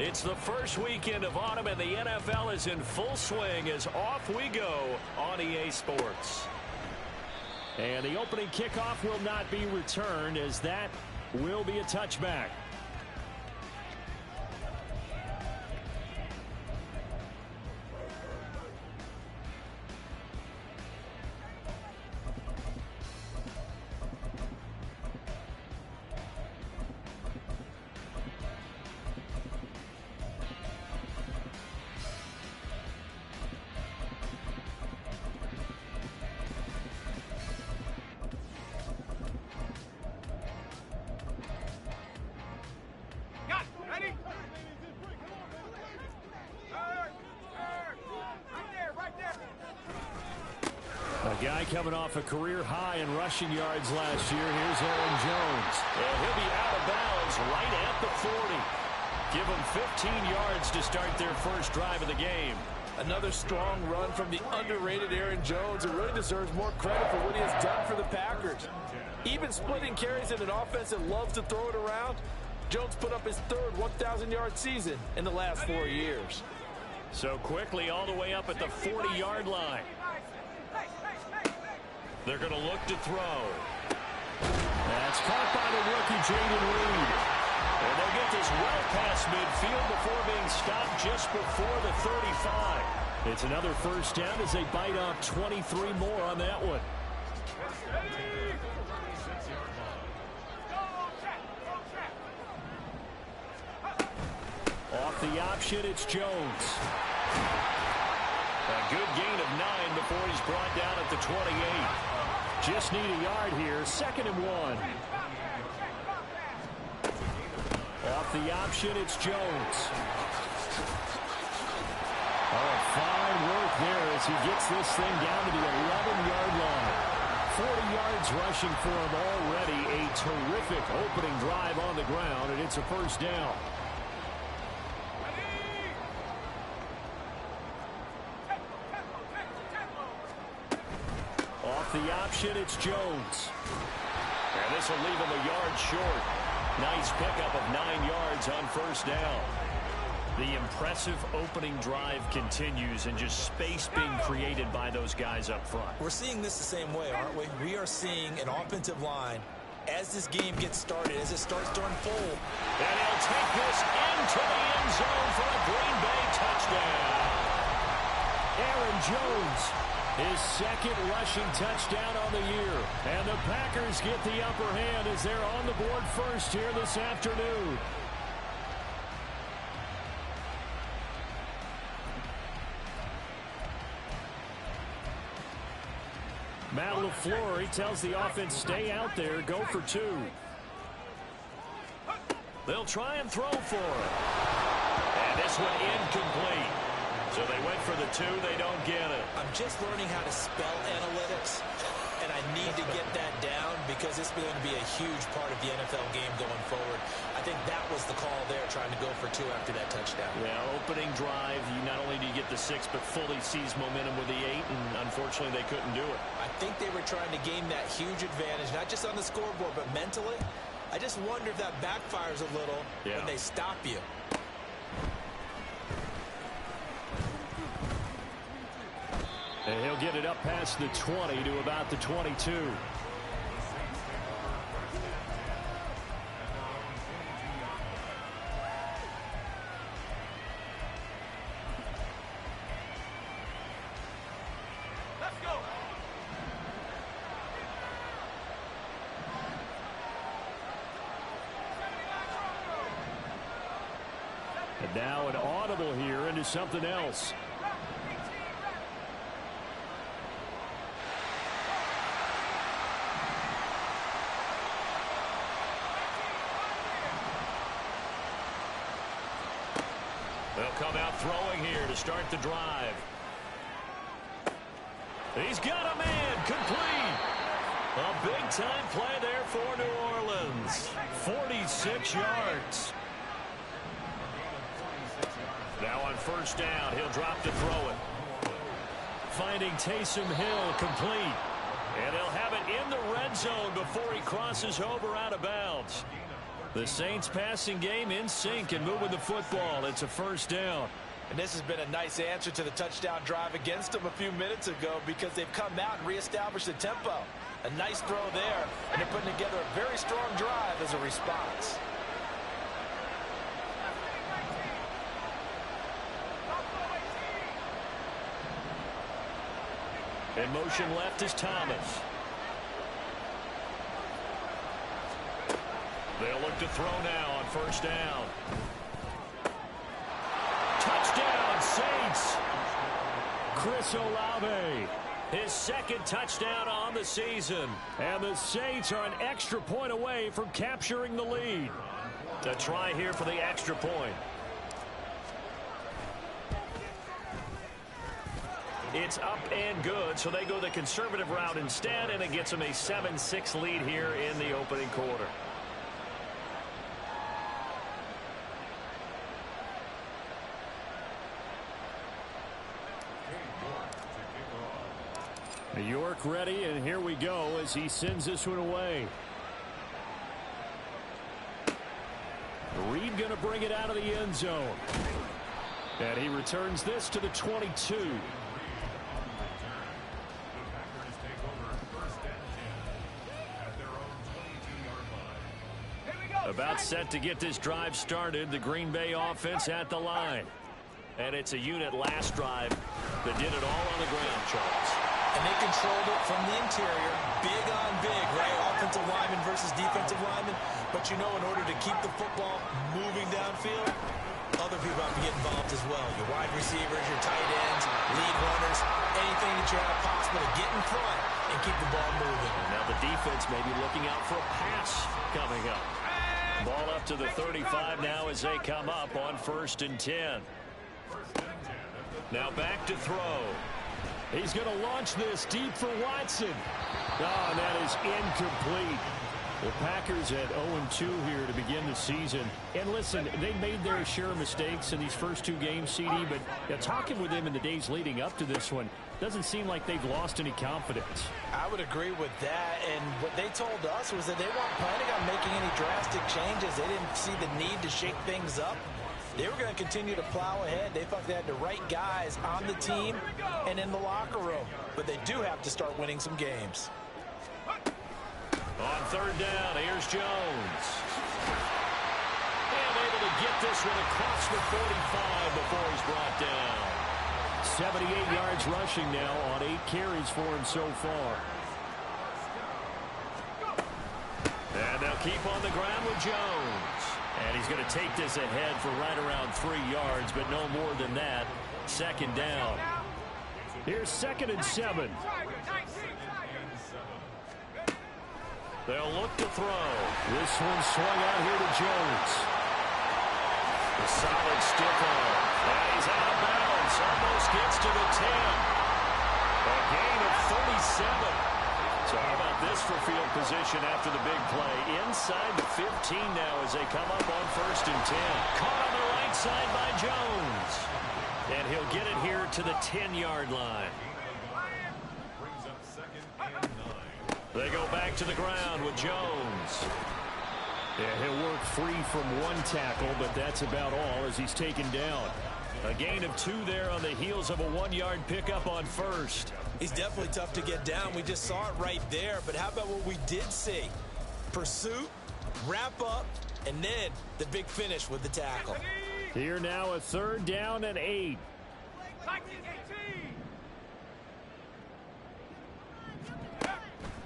It's the first weekend of autumn, and the NFL is in full swing as off we go on EA Sports. And the opening kickoff will not be returned, as that will be a touchback. A guy coming off a career high in rushing yards last year. Here's Aaron Jones. And he'll be out of bounds right at the 40. Give them 15 yards to start their first drive of the game. Another strong run from the underrated Aaron Jones, who really deserves more credit for what he has done for the Packers. Even splitting carries in an offense that loves to throw it around, Jones put up his third 1,000-yard season in the last 4 years. So quickly all the way up at the 40-yard line. They're going to look to throw. That's caught by the rookie, Jaden Reed. And they'll get this well past midfield before being stopped just before the 35. It's another first down as they bite off 23 more on that one. Off the option, it's Jones. A good gain of 9 before he's brought down at the 28. Just need a yard here, 2nd and 1. Off the option, it's Jones. Oh, fine work there as he gets this thing down to the 11-yard line. 40 yards rushing for him already. A terrific opening drive on the ground, and it's a first down. Off the option, it's Jones. And this will leave him a yard short. Nice pickup of 9 yards on first down. The impressive opening drive continues, and just space being created by those guys up front. We're seeing this the same way, aren't we? We are seeing an offensive line as this game gets started, as it starts to unfold. And he'll take this into the end zone for a Green Bay touchdown. Aaron Jones, his 2nd rushing touchdown on the year. And the Packers get the upper hand as they're on the board first here this afternoon. Matt LaFleur, he tells the offense, stay out there, go for 2. They'll try and throw for it. And this one incomplete. So they went for the 2, they don't get it. I'm just learning how to spell analytics, and I need to get that down because it's going to be a huge part of the NFL game going forward. I think that was the call there, trying to go for 2 after that touchdown. Yeah, opening drive, you not only do you get the 6, but fully seize momentum with the 8, and unfortunately they couldn't do it. I think they were trying to gain that huge advantage, not just on the scoreboard, but mentally. I just wonder if that backfires a little when they stop you. And he'll get it up past the 20 to about the 22. Let's go. And now an audible here into something else. They'll come out throwing here to start the drive. He's got a man, complete. A big-time play there for New Orleans. 46 yards. Now on first down, he'll drop to throw it. Finding Taysom Hill, complete. And they'll have it in the red zone before he crosses over out of bounds. The Saints passing game in sync and moving the football. It's a first down. And this has been a nice answer to the touchdown drive against them a few minutes ago because they've come out and reestablished the tempo. A nice throw there, and they're putting together a very strong drive as a response. In motion left is Thomas. They'll look to throw now on first down. Touchdown, Saints. Chris Olave, his second touchdown on the season. And the Saints are an extra point away from capturing the lead. A try here for the extra point. It's up and good, so they go the conservative route instead, and it gets them a 7-6 lead here in the opening quarter. York ready, and here we go as he sends this one away. Reed going to bring it out of the end zone. And he returns this to the 22. About set to get this drive started. The Green Bay offense at the line. And it's a unit last drive that did it all on the ground, Charles. And they controlled it from the interior, big on big, right? Offensive lineman versus defensive lineman. But you know, in order to keep the football moving downfield, other people have to get involved as well. Your wide receivers, your tight ends, lead runners, anything that you have possible to get in front and keep the ball moving. And now the defense may be looking out for a pass coming up. Ball up to the 35 now as they come up on 1st and 10. Now back to throw. He's going to launch this deep for Watson. Oh, and that is incomplete. The Packers at 0-2 here to begin the season. And listen, they made their share of mistakes in these first two games, CD, but talking with them in the days leading up to this one, doesn't seem like they've lost any confidence. I would agree with that, and what they told us was that they weren't planning on making any drastic changes. They didn't see the need to shake things up. They were going to continue to plow ahead. They thought they had the right guys on the team and in the locker room. But they do have to start winning some games. On 3rd down, here's Jones. And able to get this one across the 45 before he's brought down. 78 yards rushing now on 8 carries for him so far. And they'll keep on the ground with Jones. And he's going to take this ahead for right around 3 yards, but no more than that. 2nd down. Here's 2nd and 7. They'll look to throw. This one swung out here to Jones. A solid stiff arm. And he's out of bounds. Almost gets to the 10. A gain of 37. So how about this for field position after the big play? Inside the 15 now as they come up on 1st and 10. Caught on the right side by Jones. And he'll get it here to the 10-yard line. They go back to the ground with Jones. Yeah, he'll work free from one tackle, but that's about all as he's taken down. A gain of 2 there on the heels of a 1-yard pickup on 1st. He's definitely tough to get down. We just saw it right there. But how about what we did see? Pursuit, wrap up, and then the big finish with the tackle. Here now a 3rd down and 8.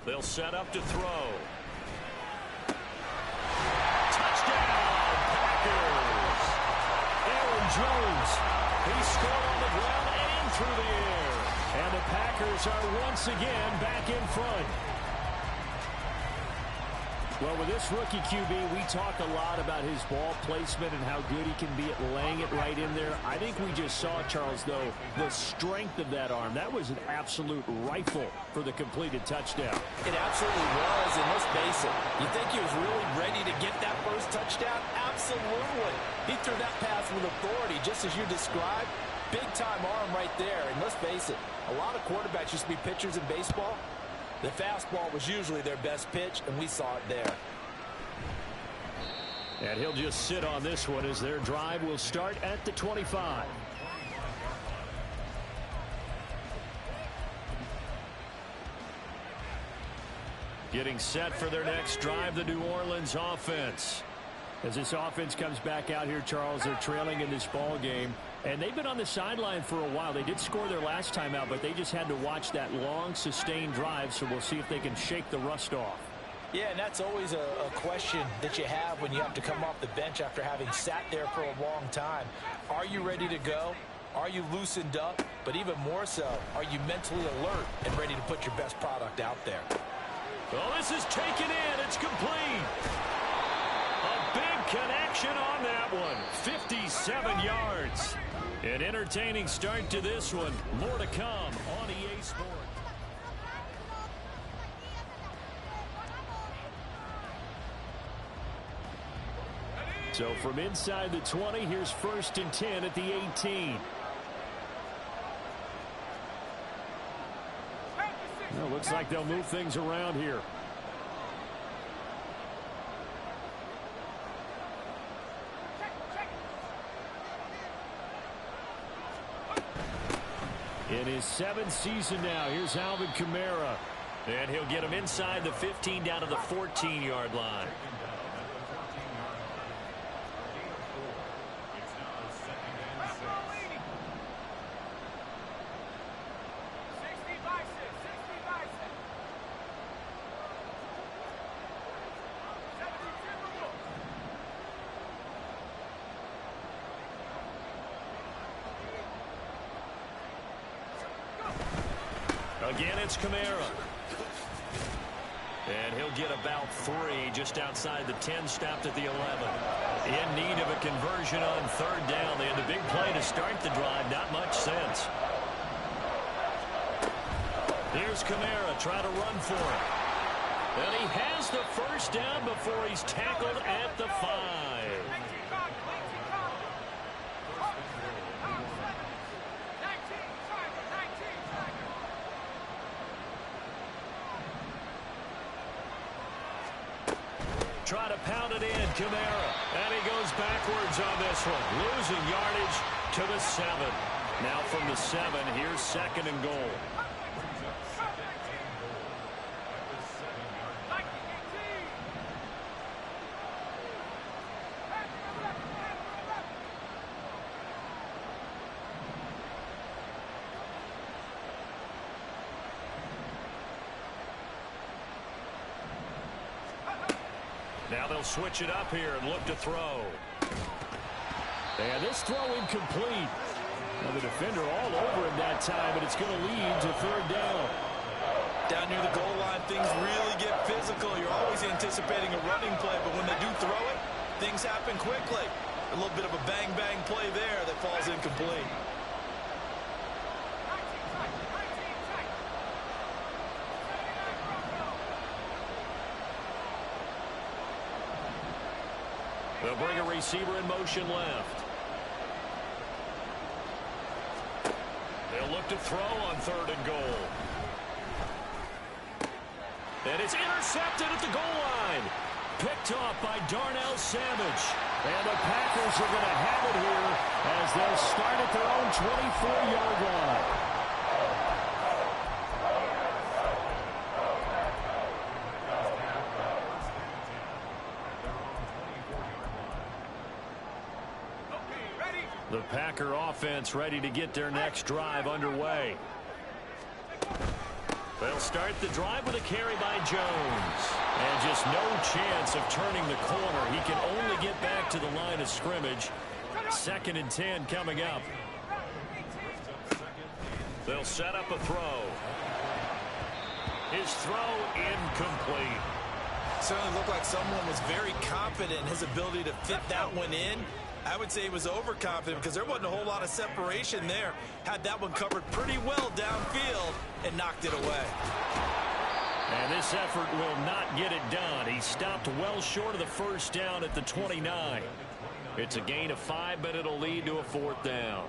They'll set up to throw. Touchdown, Packers! Aaron Jones. He scored on the ground and through the air. And the Packers are once again back in front. Well, with this rookie QB, we talk a lot about his ball placement and how good he can be at laying it right in there. I think we just saw, Charles, though, the strength of that arm. That was an absolute rifle for the completed touchdown. It absolutely was, and let's face it, you think he was really ready to get that first touchdown? Absolutely. He threw that pass with authority, just as you described. Big-time arm right there, and let's face it, a lot of quarterbacks used to be pitchers in baseball. The fastball was usually their best pitch, and we saw it there. And he'll just sit on this one as their drive will start at the 25. Getting set for their next drive, the New Orleans offense. As this offense comes back out here, Charles, they're trailing in this ball game. And they've been on the sideline for a while. They did score their last time out, but they just had to watch that long, sustained drive. So we'll see if they can shake the rust off. Yeah, and that's always a question that you have when you have to come off the bench after having sat there for a long time. Are you ready to go? Are you loosened up? But even more so, are you mentally alert and ready to put your best product out there? Well, this is taken in. It's complete. A big connection on that one. 57 yards. An entertaining start to this one. More to come on EA Sports. So from inside the 20, here's 1st and 10 at the 18. Well, looks like they'll move things around here. In his 7th season now, here's Alvin Kamara. And he'll get him inside the 15 down to the 14-yard line. Again, it's Kamara. And he'll get about 3 just outside the 10, stopped at the 11. In need of a conversion on 3rd down. They had the big play to start the drive. Not much sense. Here's Kamara trying to run for it. And he has the 1st down before he's tackled at the 5. Try to pound it in, Kamara. And he goes backwards on this one. Losing yardage to the 7. Now from the 7, here's 2nd and goal. Now they'll switch it up here and look to throw. And this throw incomplete. Well, the defender all over him that time, but it's going to lead to 3rd down. Down near the goal line, things really get physical. You're always anticipating a running play, but when they do throw it, things happen quickly. A little bit of a bang-bang play there that falls incomplete. They'll bring a receiver in motion left. They'll look to throw on 3rd and goal. And it's intercepted at the goal line. Picked off by Darnell Savage. And the Packers are going to have it here as they'll start at their own 24-yard line. The Packer offense ready to get their next drive underway. They'll start the drive with a carry by Jones. And just no chance of turning the corner. He can only get back to the line of scrimmage. 2nd and 10 coming up. They'll set up a throw. His throw incomplete. Certainly looked like someone was very confident in his ability to fit that one in. I would say he was overconfident because there wasn't a whole lot of separation there. Had that one covered pretty well downfield and knocked it away. And this effort will not get it done. He stopped well short of the 1st down at the 29. It's a gain of 5, but it'll lead to a 4th down.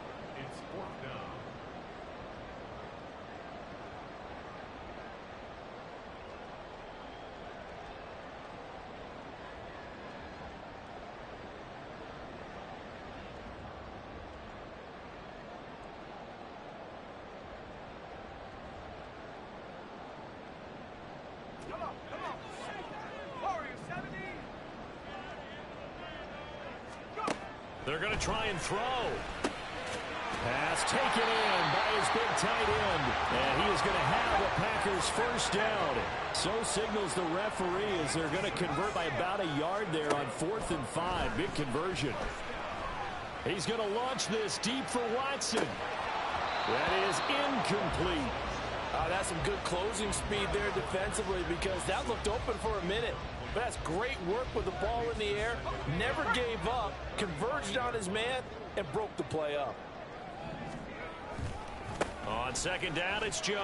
They're going to try and throw. Pass taken in by his big tight end. And he is going to have the Packers first down. So signals the referee as they're going to convert by about a yard there on 4th and 5. Big conversion. He's going to launch this deep for Watson. That is incomplete. That's some good closing speed there defensively because that looked open for a minute. But that's great work with the ball in the air. Never gave up, converged on his man, and broke the play up. On second down, it's Jones.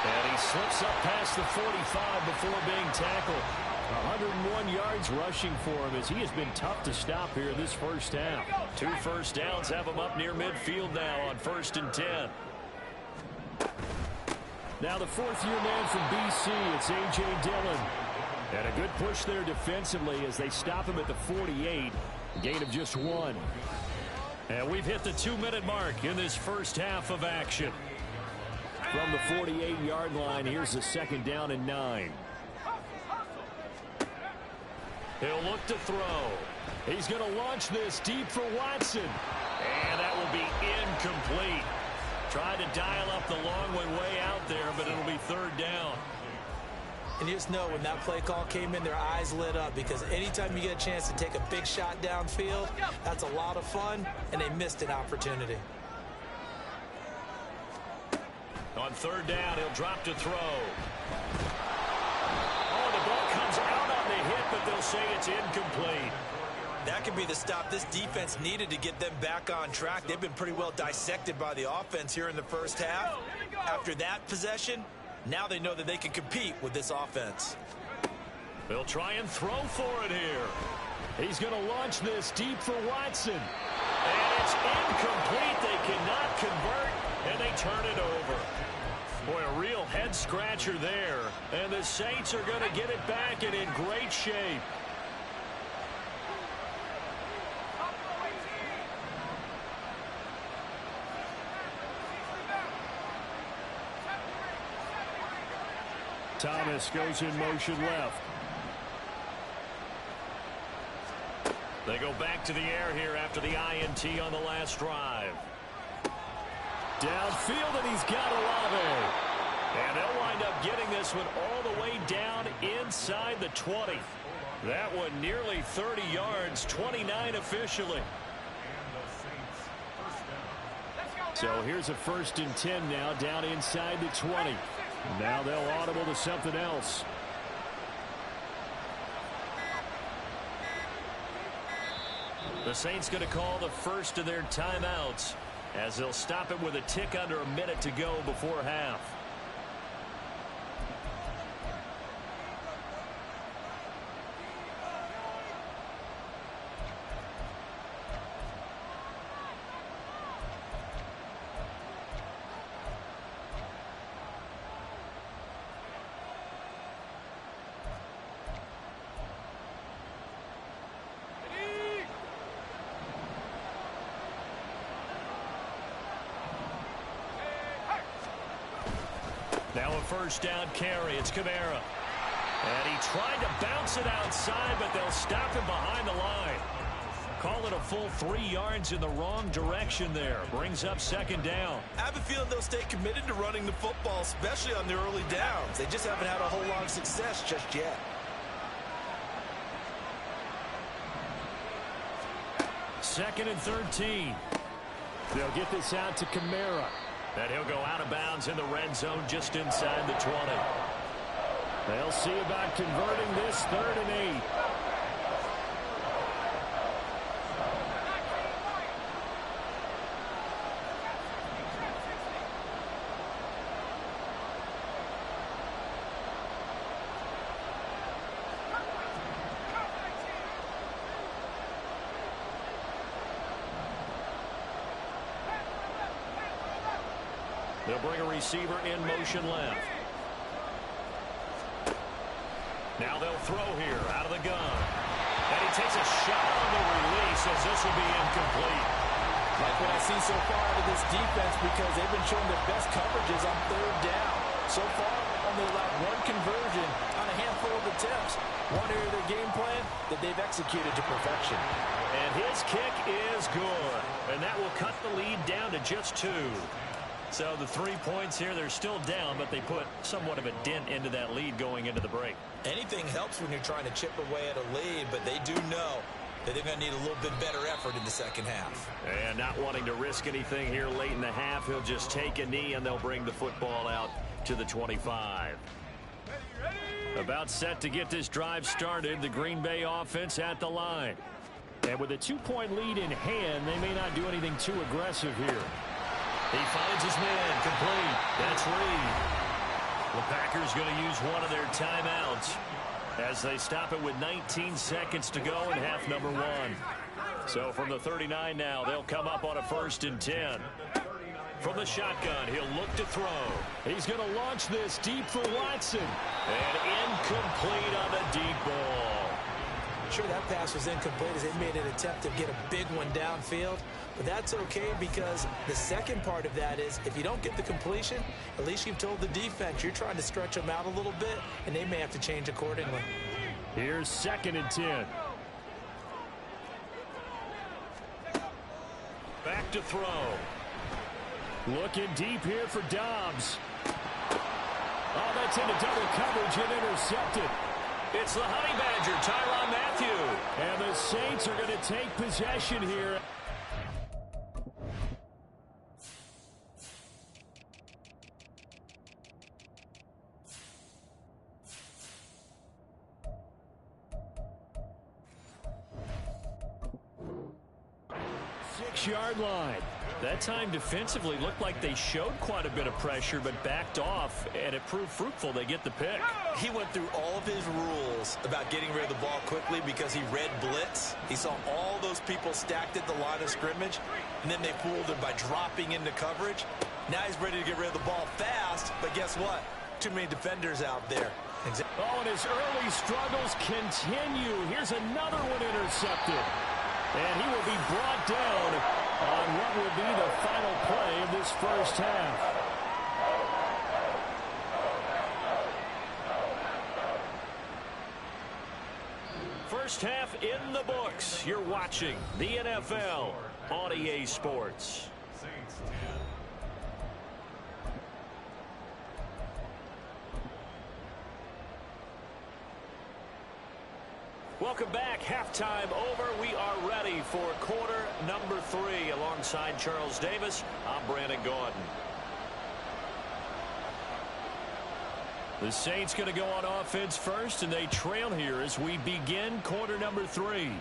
And he slips up past the 45 before being tackled. 101 yards rushing for him as he has been tough to stop here this first half. 2 first downs have him up near midfield now on 1st and 10. Now the 4th-year man from BC, it's A.J. Dillon. And a good push there defensively as they stop him at the 48. Gain of just 1. And we've hit the 2-minute mark in this first half of action. From the 48-yard line, here's a 2nd down and 9. He'll look to throw. He's going to launch this deep for Watson. And that will be incomplete. Tried to dial up the long one way out there, but it'll be 3rd down. And you just know when that play call came in, their eyes lit up because anytime you get a chance to take a big shot downfield, that's a lot of fun, and they missed an opportunity. On 3rd down, he'll drop to throw. Oh, the ball comes out on the hit, but they'll say it's incomplete. That could be the stop this defense needed to get them back on track. They've been pretty well dissected by the offense here in the first half. After that possession, now they know that they can compete with this offense. They'll try and throw for it here. He's going to launch this deep for Watson. And it's incomplete. They cannot convert, and they turn it over. Boy, a real head-scratcher there. And the Saints are going to get it back and in great shape. Thomas goes in motion left. They go back to the air here after the INT on the last drive. Downfield, and he's got Olave. And they'll wind up getting this one all the way down inside the 20. That one nearly 30 yards, 29 officially. So here's a 1st and 10 now, down inside the 20. Now they'll audible to something else. The Saints going to call the first of their timeouts as they'll stop it with a tick under a minute to go before half. Now a 1st down carry. It's Kamara. And he tried to bounce it outside, but they'll stop him behind the line. Call it a full 3 yards in the wrong direction there. Brings up 2nd down. I have a feeling they'll stay committed to running the football, especially on the early downs. They just haven't had a whole lot of success just yet. Second and 13. They'll get this out to Kamara. And he'll go out of bounds in the red zone just inside the 20. They'll see about converting this 3rd and 8. They'll bring a receiver in motion left. Now they'll throw here out of the gun. And he takes a shot on the release as this will be incomplete. Like what I see so far out of this defense because they've been showing their best coverages on 3rd down. So far, only allowed 1 conversion on a handful of attempts. One area of their game plan, that they've executed to perfection. And his kick is good. And that will cut the lead down to just 2. So the 3 points here, they're still down, but they put somewhat of a dent into that lead going into the break. Anything helps when you're trying to chip away at a lead, but they do know that they're going to need a little bit better effort in the second half. And not wanting to risk anything here late in the half, he'll just take a knee, and they'll bring the football out to the 25. About set to get this drive started, the Green Bay offense at the line. And with a 2-point lead in hand, they may not do anything too aggressive here. He finds his man, complete. That's Reed. The Packers going to use one of their timeouts as they stop it with 19 seconds to go in half number 1. So from the 39 now, they'll come up on a 1st and 10. From the shotgun, he'll look to throw. He's going to launch this deep for Watson. And incomplete on the deep ball. Sure, that pass was incomplete as they made an attempt to get a big one downfield. But that's okay because the second part of that is if you don't get the completion, at least you've told the defense you're trying to stretch them out a little bit, and they may have to change accordingly. Here's 2nd and 10. Back to throw. Looking deep here for Dobbs. Oh, that's into double coverage and intercepted. It's the Honey Badger, Tyrann Mathieu. And the Saints are going to take possession here. Yard line. That time defensively looked like they showed quite a bit of pressure but backed off, and it proved fruitful. They get the pick. He went through all of his rules about getting rid of the ball quickly because he read blitz. He saw all those people stacked at the line of scrimmage, and then they fooled him by dropping into coverage. Now he's ready to get rid of the ball fast, but guess what? Too many defenders out there. Oh, and his early struggles continue. Here's another one intercepted. And he will be brought down on what will be the final play of this first half. First half in the books. You're watching the NFL on EA Sports. Welcome back. Halftime over. We are ready for quarter number 3. Alongside Charles Davis, I'm Brandon Gordon. The Saints going to go on offense first, and they trail here as we begin quarter number 3.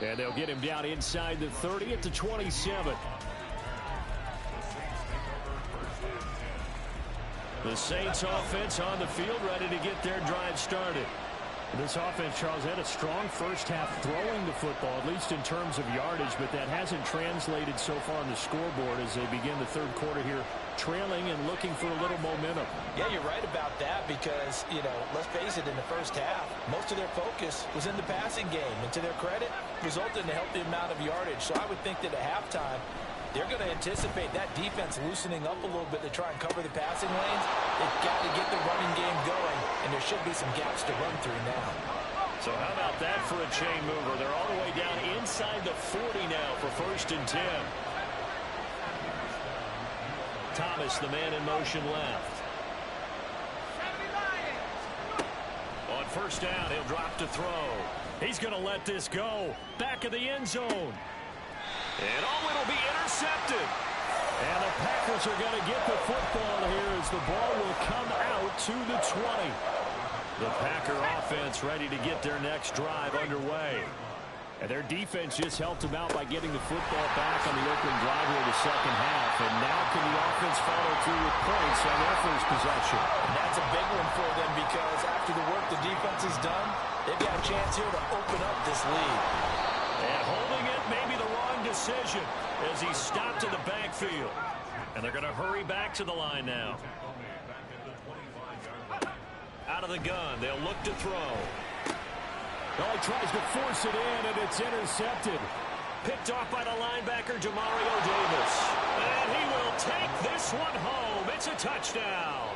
And they'll get him down inside the 30 at the 27. The Saints offense on the field, ready to get their drive started. This offense, Charles, had a strong first half throwing the football, at least in terms of yardage, but that hasn't translated so far on the scoreboard as they begin the third quarter here, trailing and looking for a little momentum. Yeah, you're right about that because, let's face it, in the first half, most of their focus was in the passing game. And to their credit, resulted in a healthy amount of yardage. So I would think that at halftime, they're going to anticipate that defense loosening up a little bit to try and cover the passing lanes. They've got to get the running game going, and there should be some gaps to run through now. So how about that for a chain mover? They're all the way down inside the 40 now for 1st and 10. Thomas, the man in motion left. On 1st down, he'll drop to throw. He's going to let this go. Back of the end zone. And it'll be intercepted. And the Packers are going to get the football here as the ball will come out to the 20. The Packer offense ready to get their next drive underway. And their defense just helped them out by getting the football back on the opening drive here in the second half. And now can the offense follow through with points on their first possession? And that's a big one for them because after the work the defense has done, they've got a chance here to open up this lead. And holding it may be the wrong decision as he stopped in the backfield. And they're going to hurry back to the line now. Out of the gun, they'll look to throw. Well, he tries to force it in, and it's intercepted. Picked off by the linebacker, Demario Davis. And he will take this one home. It's a touchdown.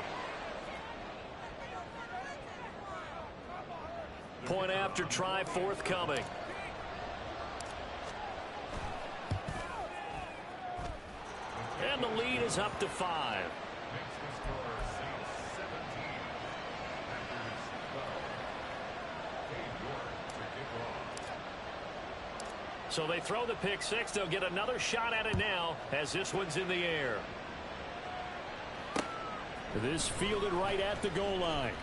Point after try forthcoming. And the lead is up to 5. So they throw the pick six. They'll get another shot at it now as this one's in the air. This fielded right at the goal line.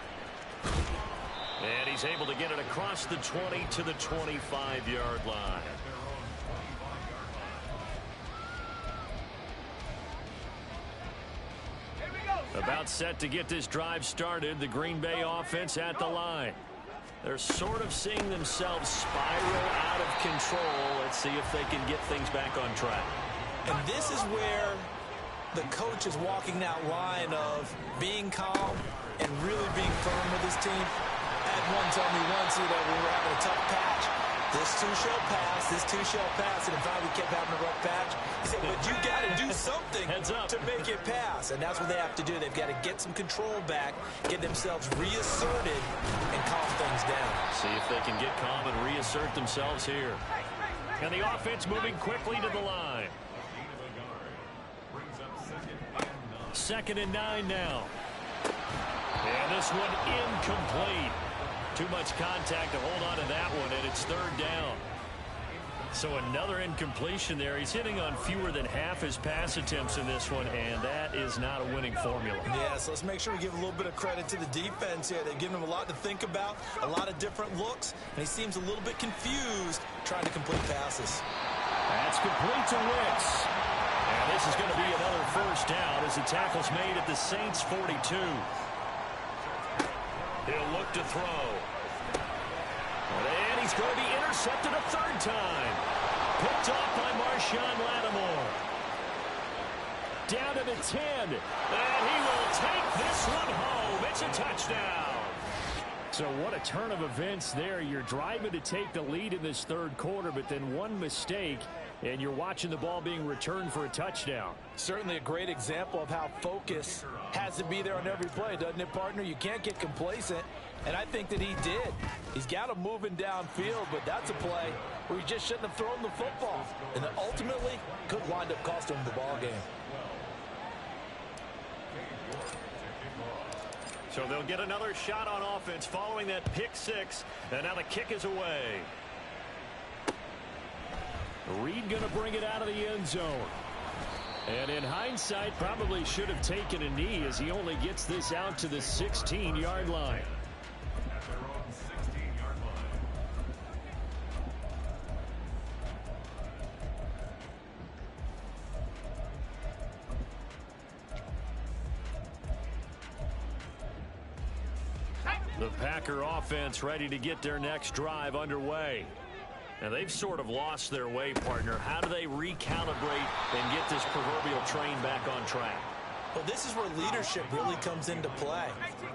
And he's able to get it across the 20 to the 25-yard line. About set to get this drive started. The Green Bay offense at the line. They're sort of seeing themselves spiral out of control. Let's see if they can get things back on track. And this is where the coach is walking that line of being calm and really being firm with his team. I had one tell me once, we were having a tough patch. This too shall pass, this too shall pass. And in fact, we kept having a rough patch. He said, but you got to do something to make it pass. And that's what they have to do. They've got to get some control back, get themselves reasserted, and calm things down. See if they can get calm and reassert themselves here. And the offense moving quickly to the line. 2nd and 9 now. And this one incomplete. Too much contact to hold on to that one, and it's 3rd down. So another incompletion there. He's hitting on fewer than half his pass attempts in this one, and that is not a winning formula. Yeah, so let's make sure we give a little bit of credit to the defense here. They've given him a lot to think about, a lot of different looks, and he seems a little bit confused trying to complete passes. That's complete to Wicks. And this is going to be another 1st down as the tackle's made at the Saints' 42. He'll look to throw. And he's going to be intercepted a 3rd time. Picked off by Marshawn Lattimore. Down to the 10. And he will take this one home. It's a touchdown. So what a turn of events there. You're driving to take the lead in this 3rd quarter, but then one mistake, and you're watching the ball being returned for a touchdown. Certainly a great example of how focus has to be there on every play, doesn't it, partner? You can't get complacent, and I think that he did. He's got him moving downfield, but that's a play where he just shouldn't have thrown the football, and that ultimately could wind up costing him the ball game. So they'll get another shot on offense following that pick six, and now the kick is away. Reed going to bring it out of the end zone. And in hindsight, probably should have taken a knee as he only gets this out to the 16-yard line. The Packer offense ready to get their next drive underway. And they've sort of lost their way, partner. How do they recalibrate and get this proverbial train back on track? Well, this is where leadership really comes into play.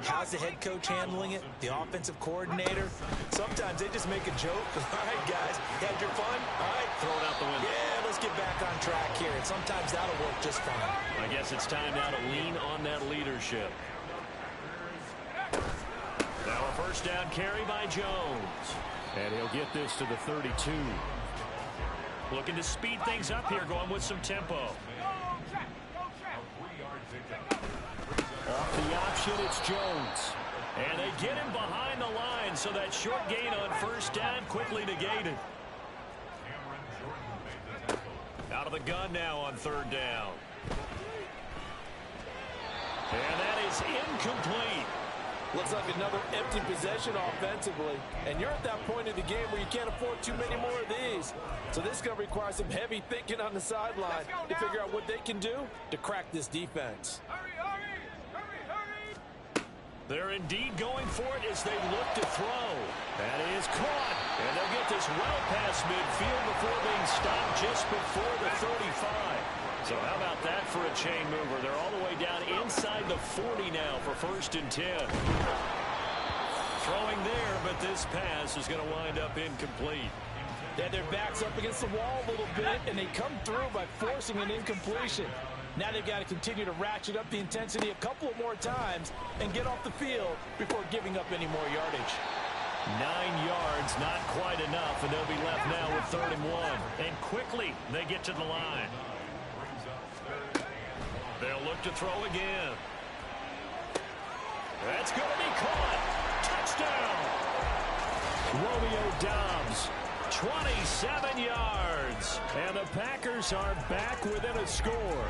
How's the head coach handling it? The offensive coordinator? Sometimes they just make a joke. All right, guys, you had your fun? All right. Throw it out the window. Yeah, let's get back on track here. And sometimes that'll work just fine. I guess it's time now to lean on that leadership. Now a 1st down carry by Jones. And he'll get this to the 32. Looking to speed things up here, going with some tempo. Off the option, it's Jones. And they get him behind the line, so that short gain on 1st down quickly negated. Out of the gun now on 3rd down. And that is incomplete. Looks like another empty possession offensively. And you're at that point in the game where you can't afford too many more of these. So this is going to require some heavy thinking on the sideline to figure out what they can do to crack this defense. They're indeed going for it as they look to throw. That is caught. And they'll get this well past midfield before being stopped just before the 35. So how about that for a chain mover? They're all the way down inside the 40 now for 1st and 10. Throwing there, but this pass is going to wind up incomplete. They had their backs up against the wall a little bit, and they come through by forcing an incompletion. Now they've got to continue to ratchet up the intensity a couple of more times and get off the field before giving up any more yardage. 9 yards, not quite enough, and they'll be left now with 3rd and 1. And quickly, they get to the line. They'll look to throw again. That's going to be caught. Touchdown. Romeo Doubs, 27 yards. And the Packers are back within a score.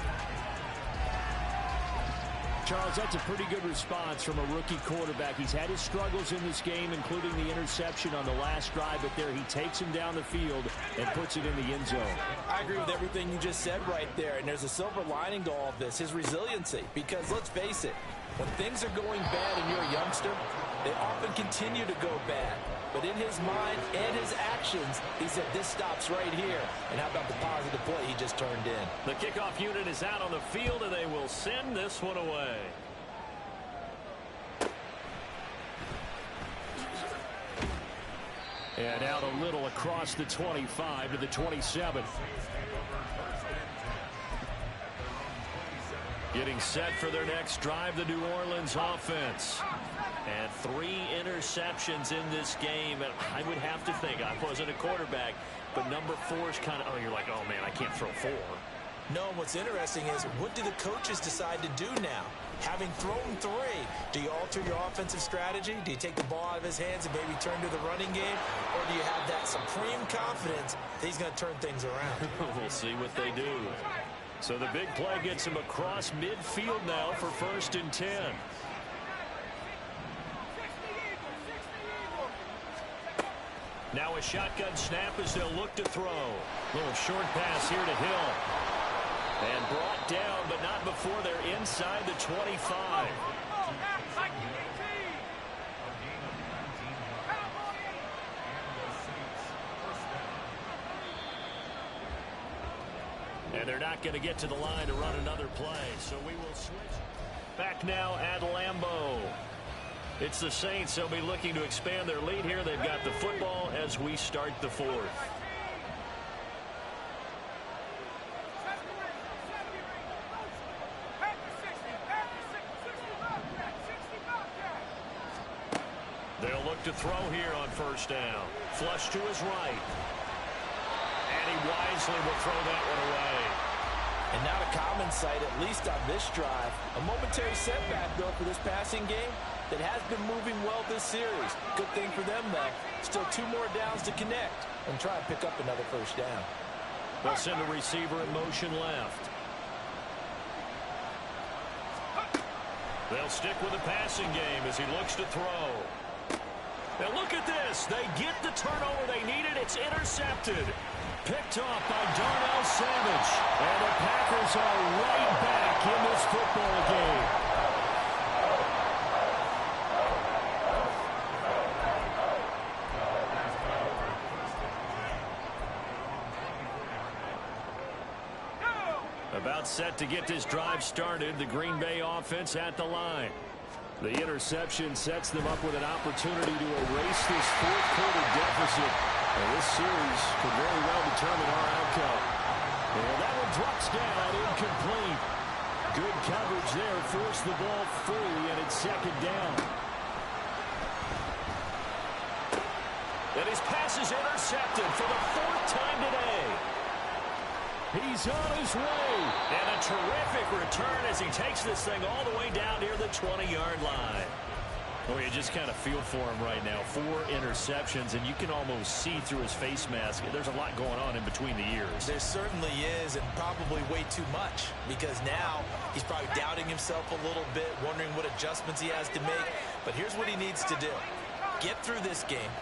Charles, that's a pretty good response from a rookie quarterback. He's had his struggles in this game, including the interception on the last drive, but there he takes him down the field and puts it in the end zone. I agree with everything you just said right there, and there's a silver lining to all of this, his resiliency. Because let's face it, when things are going bad and you're a youngster, they often continue to go bad. But in his mind and his actions, he said, this stops right here. And how about the positive play he just turned in? The kickoff unit is out on the field, and they will send this one away. And out a little across the 25 to the 27. Getting set for their next drive, the New Orleans offense. And 3 interceptions in this game. And I would have to think, I wasn't a quarterback, but number 4 is kind of, oh, you're like, oh, man, I can't throw 4. No, what's interesting is, what do the coaches decide to do now? Having thrown 3, do you alter your offensive strategy? Do you take the ball out of his hands and maybe turn to the running game? Or do you have that supreme confidence that he's going to turn things around? We'll see what they do. So the big play gets him across midfield now for 1st and 10. Now a shotgun snap as they'll look to throw. Little short pass here to Hill. And brought down, but not before they're inside the 25. And they're not going to get to the line to run another play. So we will switch. Back now at Lambeau. It's the Saints. They'll be looking to expand their lead here. They've got the football as we start the 4th. They'll look to throw here on 1st down. Flush to his right. And he wisely will throw that one away. And not a common sight, at least on this drive. A momentary setback, though, for this passing game that has been moving well this series. Good thing for them, though. Still 2 more downs to connect and try and pick up another 1st down. They'll send a receiver in motion left. They'll stick with the passing game as he looks to throw. Now look at this. They get the turnover they needed. It's intercepted. Picked off by Darnell Savage. And the Packers are right back in this football game. About set to get this drive started. The Green Bay offense at the line. The interception sets them up with an opportunity to erase this 4th quarter deficit. And this series could very well determine our outcome. And that one drops down, incomplete. Good coverage there, forced the ball free, and it's 2nd down. And his pass is intercepted for the 4th time today. He's on his way. And a terrific return as he takes this thing all the way down near the 20-yard line. Oh, you just kind of feel for him right now. 4 interceptions, and you can almost see through his face mask. There's a lot going on in between the ears. There certainly is, and probably way too much, because now he's probably doubting himself a little bit, wondering what adjustments he has to make. But here's what he needs to do. Get through this game,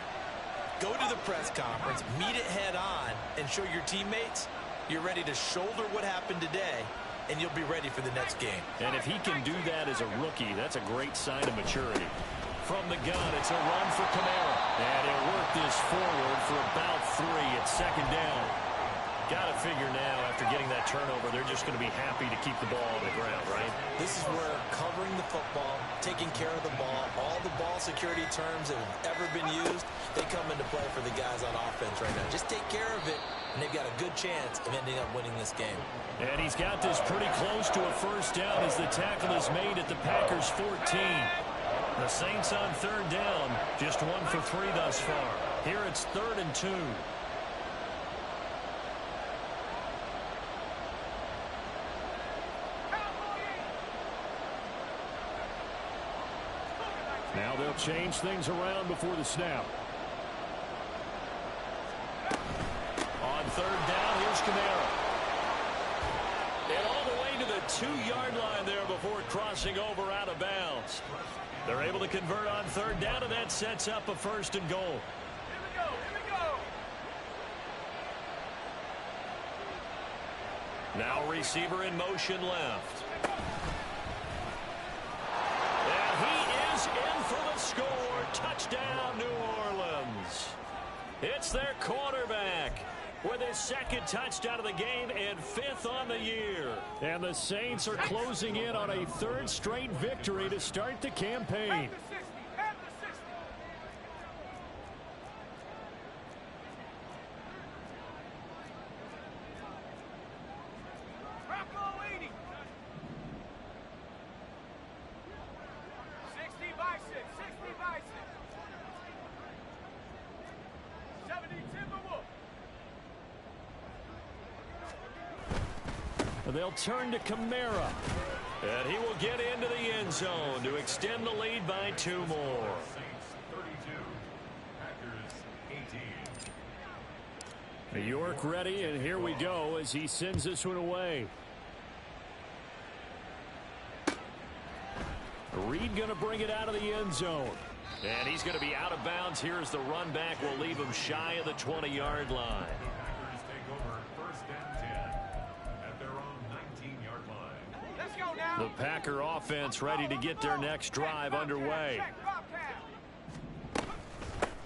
go to the press conference, meet it head on, and show your teammates you're ready to shoulder what happened today, and you'll be ready for the next game. And if he can do that as a rookie, that's a great sign of maturity. From the gun, it's a run for Kamara. And he'll work this forward for about 3. It's 2nd down. Got to figure now, after getting that turnover, they're just going to be happy to keep the ball on the ground, right? This is where covering the football, taking care of the ball, all the ball security terms that have ever been used, they come into play for the guys on offense right now. Just take care of it, and they've got a good chance of ending up winning this game. And he's got this pretty close to a 1st down as the tackle is made at the Packers' 14. The Saints on third down, just 1 for 3 thus far. Here it's 3rd and 2. Now they'll change things around before the snap. On third down, here's Kamara. And all the way to the 2-yard line there before crossing over out of bounds. They're able to convert on third down, and that sets up a 1st and goal. Here we go. Now receiver in motion left. In for the score. Touchdown, New Orleans. It's their quarterback with his 2nd touchdown of the game and 5th on the year. And the Saints are closing in on a 3rd straight victory to start the campaign. They'll turn to Kamara. And he will get into the end zone to extend the lead by 2 more. York ready, and here we go as he sends this one away. Reed going to bring it out of the end zone. And he's going to be out of bounds here as the run back will leave him shy of the 20-yard line. The Packer offense ready to get their next drive underway.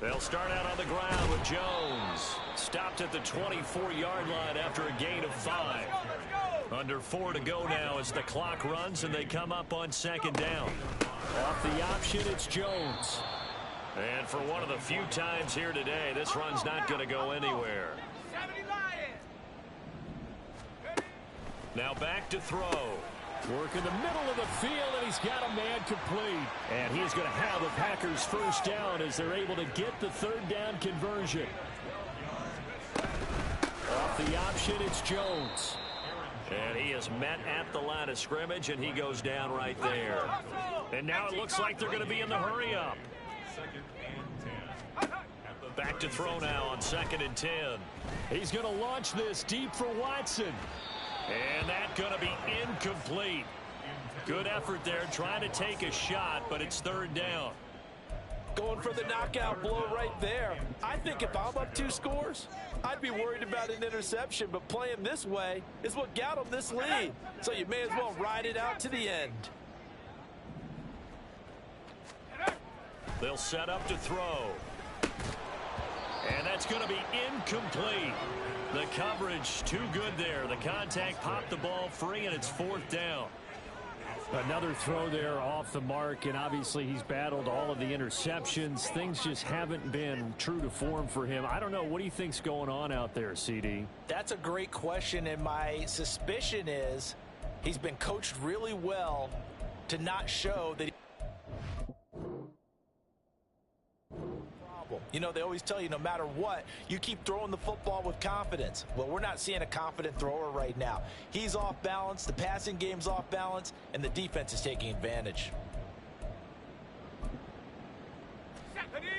They'll start out on the ground with Jones. Stopped at the 24-yard line after a gain of 5. Under 4 to go now as the clock runs and they come up on 2nd down. Off the option, it's Jones. And for one of the few times here today, this run's not going to go anywhere. Now back to throw. Work in the middle of the field, and he's got a man complete. And he's going to have the Packers 1st down as they're able to get the 3rd down conversion. Off the option, it's Jones. And he is met at the line of scrimmage, and he goes down right there. And now it looks like they're going to be in the hurry-up. Back to throw now on 2nd and 10. He's going to launch this deep for Watson. And that's going to be incomplete. Good effort there trying to take a shot, but it's 3rd down. Going for the knockout blow right there. I think if I'm up 2 scores, I'd be worried about an interception, but playing this way is what got them this lead. So you may as well ride it out to the end. They'll set up to throw. And that's going to be incomplete. The coverage too good there. The contact popped the ball free, and it's 4th down. Another throw there off the mark, and obviously he's battled all of the interceptions. Things just haven't been true to form for him. I don't know. What do you think's going on out there, CD? That's a great question, and my suspicion is he's been coached really well to not show that You know, they always tell you no matter what, you keep throwing the football with confidence. Well, we're not seeing a confident thrower right now. He's off balance, the passing game's off balance, and the defense is taking advantage.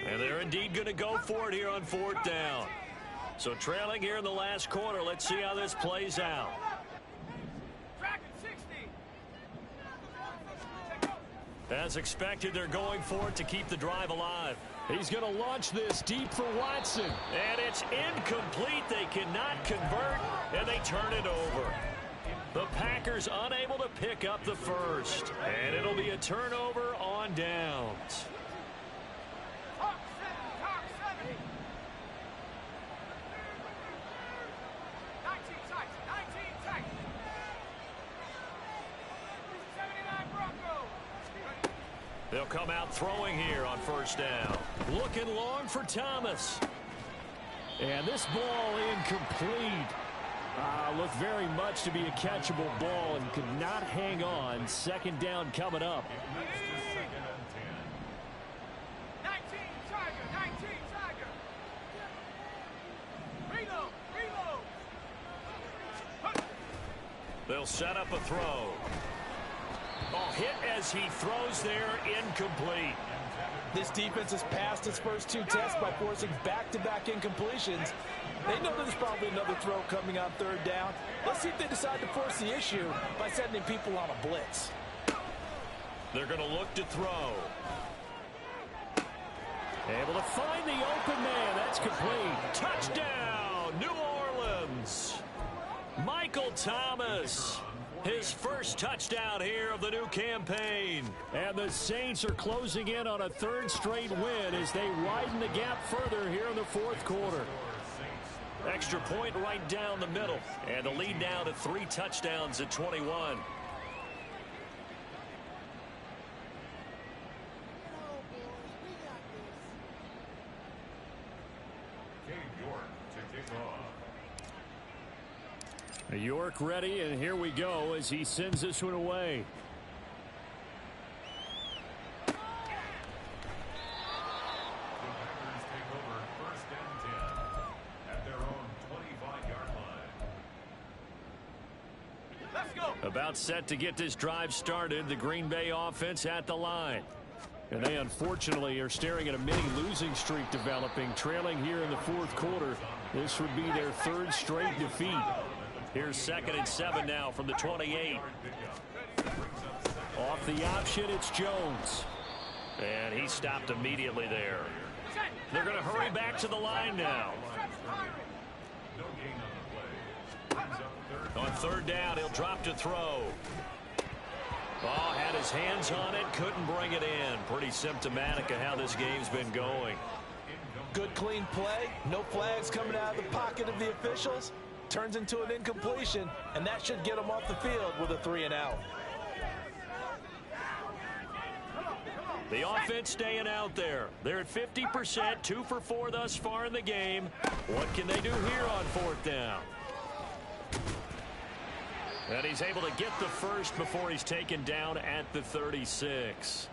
And they're indeed going to go for it here on 4th down. So trailing here in the last quarter, let's see how this plays out. As expected, they're going for it to keep the drive alive. He's going to launch this deep for Watson. And it's incomplete. They cannot convert, and they turn it over. The Packers unable to pick up the first. And it'll be a turnover on downs. They'll come out throwing here on 1st down. Looking long for Thomas. And this ball incomplete. Looked very much to be a catchable ball and could not hang on. 2nd down coming up. They'll set up a throw. Oh, hit as he throws there, incomplete. This defense has passed its first 2 tests by forcing back-to-back incompletions. They know there's probably another throw coming on 3rd down. Let's see if they decide to force the issue by sending people on a blitz. They're going to look to throw. Able to find the open man. That's complete. Touchdown, New Orleans. Michael Thomas. His first touchdown here of the new campaign. And the Saints are closing in on a 3rd straight win as they widen the gap further here in the 4th quarter. Extra point right down the middle. And the lead now to 3 touchdowns at 21. York ready, and here we go as he sends this one away. About set to get this drive started, the Green Bay offense at the line. And they unfortunately are staring at a mini losing streak developing, trailing here in the 4th quarter. This would be their 3rd straight defeat. Here's 2nd and 7 now from the 28. Off the option, it's Jones. And he stopped immediately there. They're going to hurry back to the line now. On 3rd down, he'll drop to throw. Oh, had his hands on it, couldn't bring it in. Pretty symptomatic of how this game's been going. Good clean play, no flags coming out of the pocket of the officials. Turns into an incompletion, and that should get them off the field with a 3 and out. The offense staying out there. They're at 50%, 2 for 4 thus far in the game. What can they do here on 4th down? And he's able to get the first before he's taken down at the 36.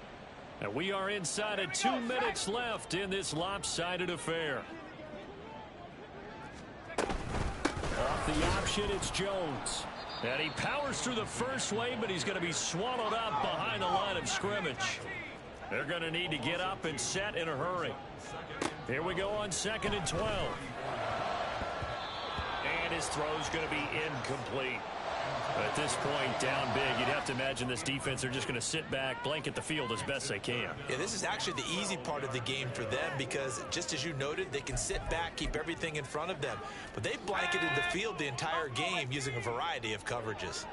And we are inside of 2 minutes left in this lopsided affair. Off the option, it's Jones. And he powers through the first wave, but he's going to be swallowed up behind the line of scrimmage. They're going to need to get up and set in a hurry. Here we go on 2nd and 12. And his throw's going to be incomplete. At this point, down big, you'd have to imagine this defense are just going to sit back, blanket the field as best they can. Yeah, this is actually the easy part of the game for them because, just as you noted, they can sit back, keep everything in front of them. But they've blanketed the field the entire game using a variety of coverages.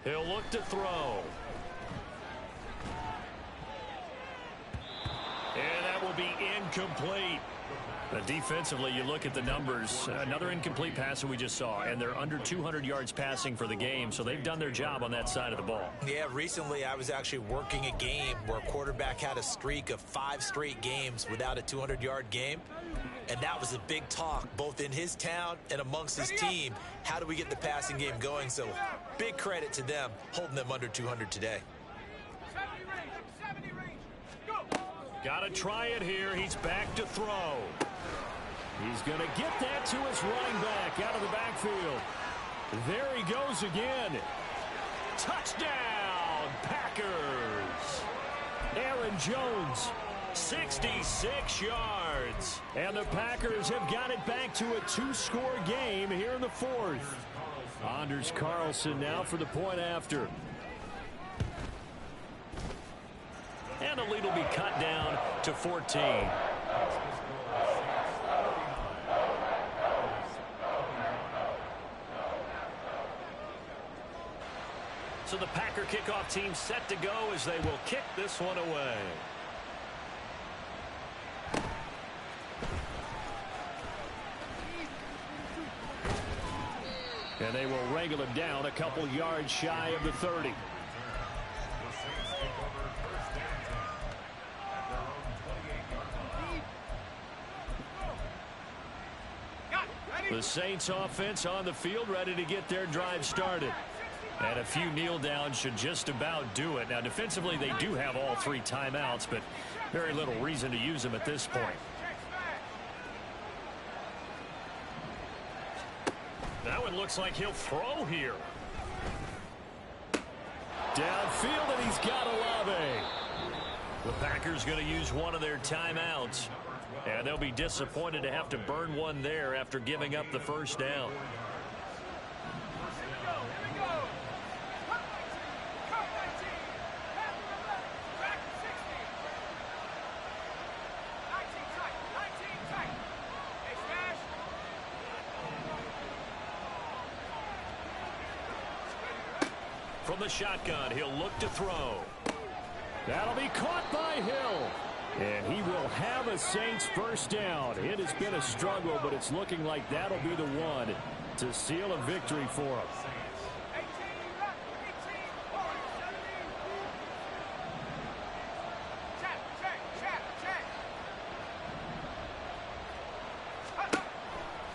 He'll look to throw. And that will be incomplete. Defensively, you look at the numbers. Another incomplete pass that we just saw, and they're under 200 yards passing for the game, so they've done their job on that side of the ball. Yeah, recently I was actually working a game where a quarterback had a streak of 5 straight games without a 200-yard game, and that was a big talk, both in his town and amongst his team. How do we get the passing game going? So big credit to them, holding them under 200 today. Got to try it here. He's back to throw. He's going to get that to his running back out of the backfield. There he goes again. Touchdown, Packers. Aaron Jones, 66 yards. And the Packers have got it back to a 2-score game here in the 4th. Anders Carlson now for the point after. And the lead will be cut down to 14. So the Packer kickoff team set to go as they will kick this one away. And they will wrangle him down a couple yards shy of the 30. The Saints offense on the field ready to get their drive started. And a few kneel downs should just about do it. Now defensively they do have all 3 timeouts, but very little reason to use them at this point. That looks like he'll throw here. Downfield, and he's got Olave. The Packers going to use one of their timeouts. And they'll be disappointed to have to burn one there after giving up the first down. From the shotgun, he'll look to throw. That'll be caught by Hill. And he will have a Saints first down. It has been a struggle, but it's looking like that'll be the one to seal a victory for him.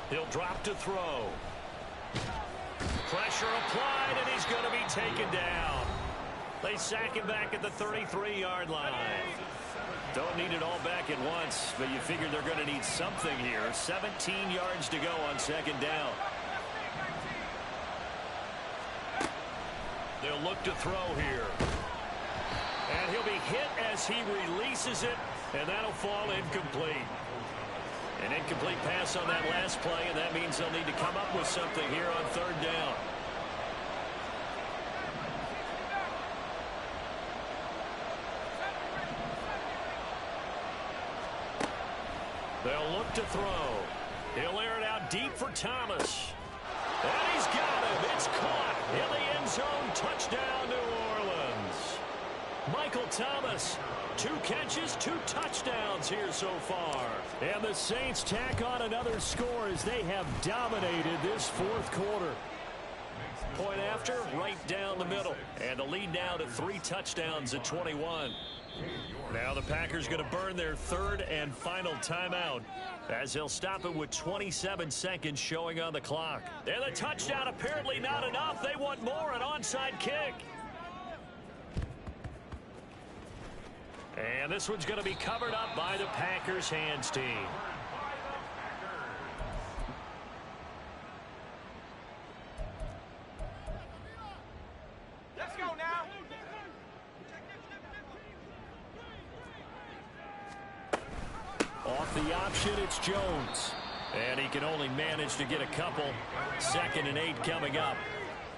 He'll drop to throw. Pressure applied, and he's going to be taken down. They sack him back at the 33-yard line. Don't need it all back at once, but you figure they're going to need something here. 17 yards to go on second down. They'll look to throw here. And he'll be hit as he releases it, and that'll fall incomplete. An incomplete pass on that last play, and that means they'll need to come up with something here on third down. They'll look to throw. He'll air it out deep for Thomas. And he's got him. It's caught in the end zone. Touchdown, New Orleans. Michael Thomas, 2 catches, 2 touchdowns here so far. And the Saints tack on another score as they have dominated this fourth quarter. Point after, right down the middle. And the lead now to 3 touchdowns at 21. Now the Packers going to burn their third and final timeout as they'll stop it with 27 seconds showing on the clock. And the touchdown apparently not enough. They want more, an onside kick. And this one's going to be covered up by the Packers hands team. Let's go now. Off the option, it's Jones. And he can only manage to get a couple. 2nd and 8 coming up.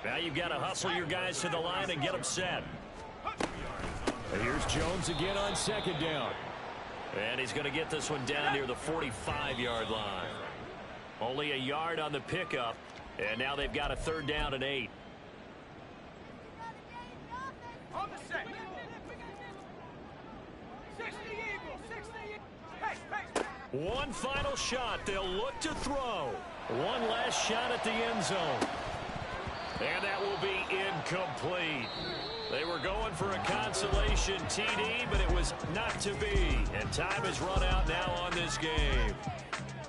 Now you've got to hustle your guys to the line and get them set. Here's Jones again on second down. And he's going to get this one down near the 45-yard line. Only a yard on the pickup. And now they've got a 3rd down and 8. On the set. 60 Eagles, 60 Eagles. Pace. One final shot. They'll look to throw. One last shot at the end zone. And that will be incomplete. They were going for a consolation TD, but it was not to be. And time has run out now on this game.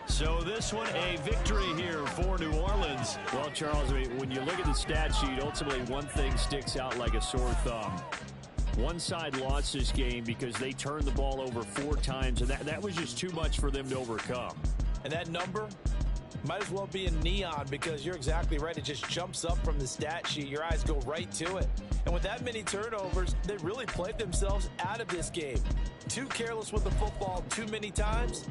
So this one, a victory here for New Orleans. Well, Charles, I mean, when you look at the stat sheet, ultimately one thing sticks out like a sore thumb. One side lost this game because they turned the ball over 4 times, and that was just too much for them to overcome. And that number might as well be in neon because you're exactly right. It just jumps up from the stat sheet. Your eyes go right to it. And with that many turnovers, they really played themselves out of this game. Too careless with the football too many times.